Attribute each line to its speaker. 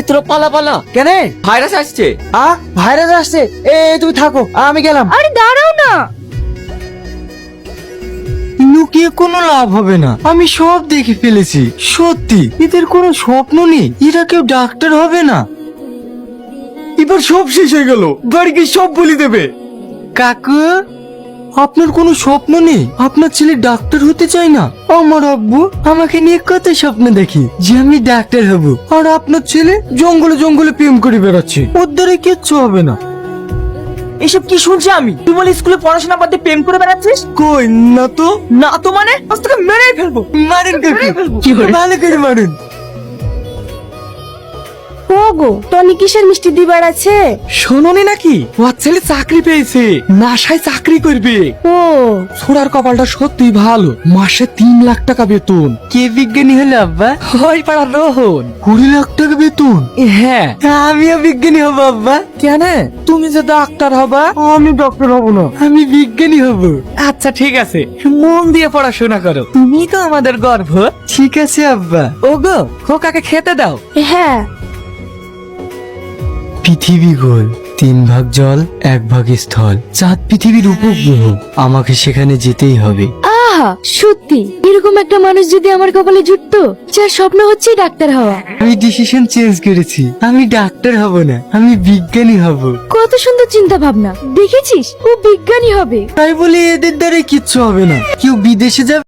Speaker 1: তোরা পালা পালা কেন? ভাইরাস আসছে।
Speaker 2: ভাইরাস আসছে। তুমি থাকো, আমি গেলাম।
Speaker 3: আরে দাঁড়াও না।
Speaker 2: লুকিয়ে কোনো লাভ হবে না, আমি সব দেখে ফেলেছি। সত্যি এদের কোনো স্বপ্ন নেই, এরা কেউ ডাক্তার হবে না। এবার সব শেষ হয়ে গেল, বাড়িকে সব বলি দেবে। কাকু, আপনার কোনো স্বপ্ন নেই? আপনার ছেলে ডাক্তার হতে চায় না? আমার আব্বু আমাকে নিয়ে কত স্বপ্ন দেখি যে আমি ডাক্তার হব, আর আপনার ছেলে জঙ্গলে জঙ্গলে প্রেম করে বেড়াচ্ছে। ওর দ্বারা কিচ্ছু হবে না।
Speaker 1: এসব কি শুনছি আমি? তুই বলে স্কুলে পড়াশোনা বাদ দিয়ে প্রেম করে বেড়াচ্ছিস?
Speaker 2: কই না তো।
Speaker 1: না তো মানে আজ তোকে মেরেই ফেলবো।
Speaker 2: মারেন কাকু,
Speaker 1: কি করে?
Speaker 2: ভালো করে মারেন।
Speaker 3: ওগো, টনি কিসের মিষ্টি দিয়ে বেড়াচ্ছে?
Speaker 2: শোনোনি নাকি ওর ছেলে চাকরি পেয়েছে, নাসায় চাকরি করবে।
Speaker 3: ও
Speaker 2: ছোড়ার কপালটা সত্যি ভালো, মাসে 3 লাখ টাকা বেতন। কে বিজ্ঞানী হলো আব্বা?
Speaker 1: ওই পাড়ার রোহন।
Speaker 2: 20 লাখ টাকা বেতন?
Speaker 1: হ্যাঁ।
Speaker 2: আমিও বিজ্ঞানী হব আব্বা।
Speaker 1: কেন? তুমি যে ডাক্তার হবা।
Speaker 2: আমি ডক্টর হব না, আমি বিজ্ঞানী হব।
Speaker 1: আচ্ছা ঠিক আছে, মন দিয়ে পড়াশোনা করো, তুমি তো আমাদের গর্ব।
Speaker 2: ঠিক আছে আব্বা।
Speaker 1: ওগো, খোকাকে খেতে দাও।
Speaker 3: হ্যাঁ।
Speaker 2: পৃথিবী গোল, 3 ভাগ জল 1 ভাগ স্থল। চাঁদ পৃথিবীর উপগ্রহ, আমাকে সেখানে যেতেই হবে।
Speaker 3: আহা, সত্যি এরকম একটা মানুষ যদি আমার কপালে জুটতো, যার স্বপ্ন হচ্ছে ডাক্তার হওয়া।
Speaker 2: আমি ডিসিশন চেঞ্জ করেছি, আমি ডাক্তার হব না, আমি বিজ্ঞানী হব।
Speaker 3: কত সুন্দর চিন্তা ভাবনা, দেখেছিস ও বিজ্ঞানী হবে।
Speaker 2: তাই বলে এদের দ্বারা কিচ্ছু হবে না, কেউ বিদেশে যাবে